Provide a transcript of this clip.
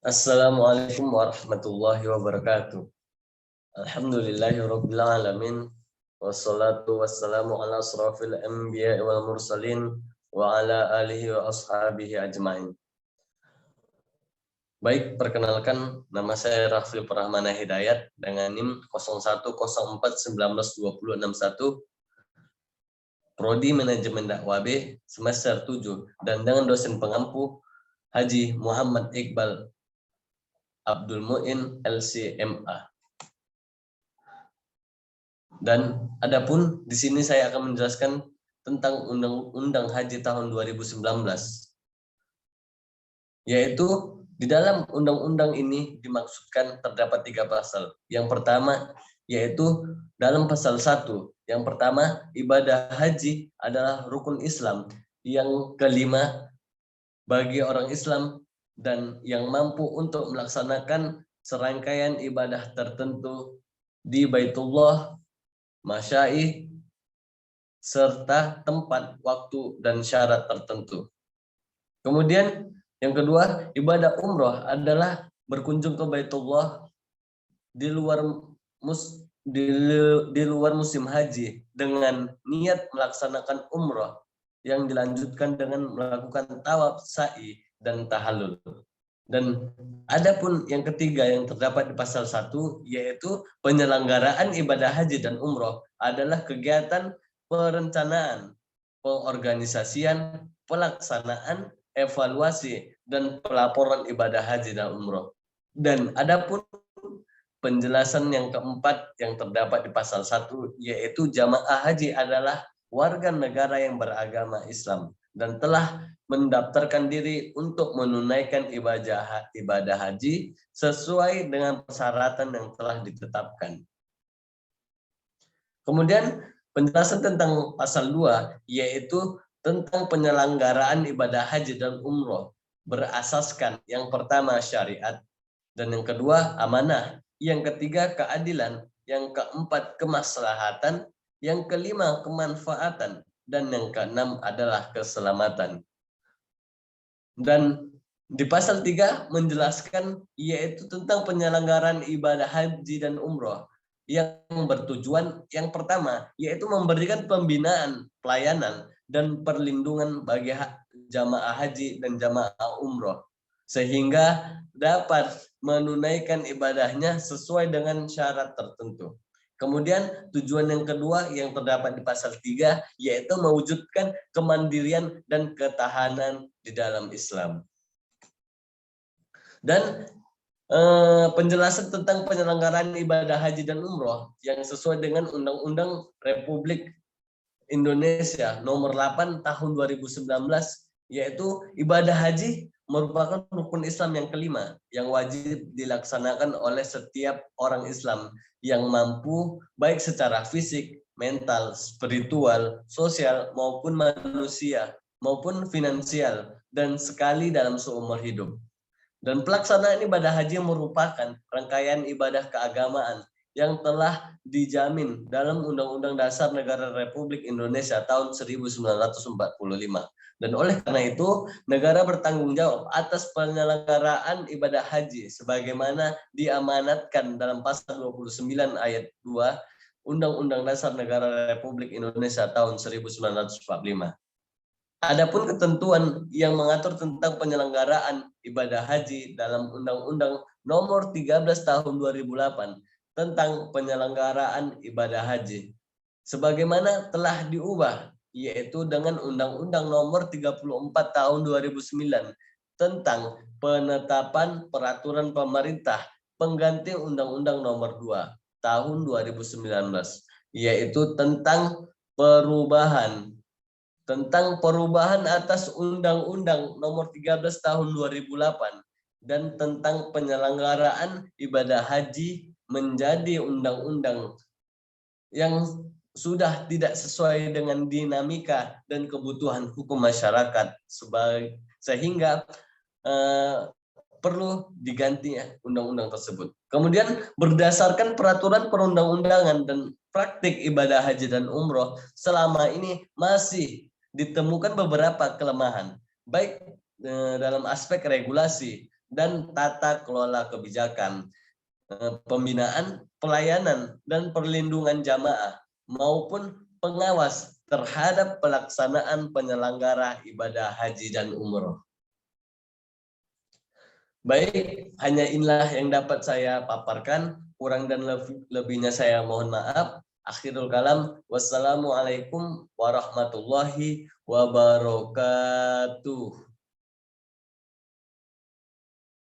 Assalamualaikum warahmatullahi wabarakatuh. Alhamdulillahirabbil alamin. Wassalatu wassalamu ala asrafil anbiya'i wal mursalin wa ala alihi wa ashabihi ajmain. Baik, perkenalkan nama saya Rafil Prahmana Hidayat dengan NIM 0104192061, Prodi Manajemen Dakwah B semester 7 dan dengan dosen pengampu Haji Muhammad Iqbal Abdul Muin LCMA. Dan adapun di sini saya akan menjelaskan tentang Undang-Undang Haji tahun 2019. Yaitu di dalam undang-undang ini dimaksudkan terdapat 3 pasal. Yang pertama yaitu dalam pasal 1. Yang pertama, ibadah haji adalah rukun Islam. Yang kelima, bagi orang Islam dan yang mampu untuk melaksanakan serangkaian ibadah tertentu di Baitullah, masyai, serta tempat, waktu, dan syarat tertentu. Kemudian yang kedua, ibadah umroh adalah berkunjung ke Baitullah di luar musim haji dengan niat melaksanakan umroh yang dilanjutkan dengan melakukan tawaf, sa'i, dan tahallul. Dan adapun yang ketiga yang terdapat di pasal 1 yaitu penyelenggaraan ibadah haji dan umroh adalah kegiatan perencanaan, pengorganisasian, pelaksanaan, evaluasi, dan pelaporan ibadah haji dan umroh. Dan adapun penjelasan yang keempat yang terdapat di pasal 1 yaitu jamaah haji adalah warga negara yang beragama Islam dan telah mendaftarkan diri untuk menunaikan ibadah haji sesuai dengan persyaratan yang telah ditetapkan. Kemudian penjelasan tentang pasal 2 yaitu tentang penyelenggaraan ibadah haji dan umroh berasaskan yang pertama syariat, dan yang kedua amanah, yang ketiga keadilan, yang keempat kemaslahatan, yang kelima kemanfaatan, dan yang keenam adalah keselamatan. Dan di pasal 3 menjelaskan yaitu tentang penyelenggaraan ibadah haji dan umroh yang bertujuan yang pertama yaitu memberikan pembinaan, pelayanan, dan perlindungan bagi jamaah haji dan jamaah umroh sehingga dapat menunaikan ibadahnya sesuai dengan syarat tertentu. Kemudian tujuan yang kedua yang terdapat di pasal 3 yaitu mewujudkan kemandirian dan ketahanan di dalam Islam. Dan penjelasan tentang penyelenggaraan ibadah haji dan umroh yang sesuai dengan Undang-Undang Republik Indonesia nomor 8 tahun 2019 yaitu ibadah haji merupakan rukun Islam yang kelima yang wajib dilaksanakan oleh setiap orang Islam yang mampu baik secara fisik, mental, spiritual, sosial maupun manusia maupun finansial dan sekali dalam seumur hidup. Dan pelaksanaan ibadah haji merupakan rangkaian ibadah keagamaan yang telah dijamin dalam Undang-Undang Dasar Negara Republik Indonesia tahun 1945. Dan oleh karena itu, negara bertanggung jawab atas penyelenggaraan ibadah haji sebagaimana diamanatkan dalam pasal 29 ayat 2 Undang-Undang Dasar Negara Republik Indonesia tahun 1945. Adapun ketentuan yang mengatur tentang penyelenggaraan ibadah haji dalam Undang-Undang Nomor 13 Tahun 2008 tentang penyelenggaraan ibadah haji, sebagaimana telah diubah, yaitu dengan Undang-Undang Nomor 34 Tahun 2009 tentang penetapan peraturan pemerintah pengganti Undang-Undang Nomor 2 Tahun 2019, yaitu tentang perubahan atas Undang-Undang Nomor 13 Tahun 2008 dan tentang penyelenggaraan ibadah haji menjadi undang-undang yang sudah tidak sesuai dengan dinamika dan kebutuhan hukum masyarakat sehingga perlu diganti undang-undang tersebut. Kemudian berdasarkan peraturan perundang-undangan dan praktik ibadah haji dan umroh selama ini masih ditemukan beberapa kelemahan, baik dalam aspek regulasi dan tata kelola kebijakan, pembinaan, pelayanan, dan perlindungan jamaah maupun pengawas terhadap pelaksanaan penyelenggara ibadah haji dan umroh. Baik, hanya inilah yang dapat saya paparkan. Kurang dan lebihnya saya mohon maaf. Akhirul kalam, wassalamualaikum warahmatullahi wabarakatuh.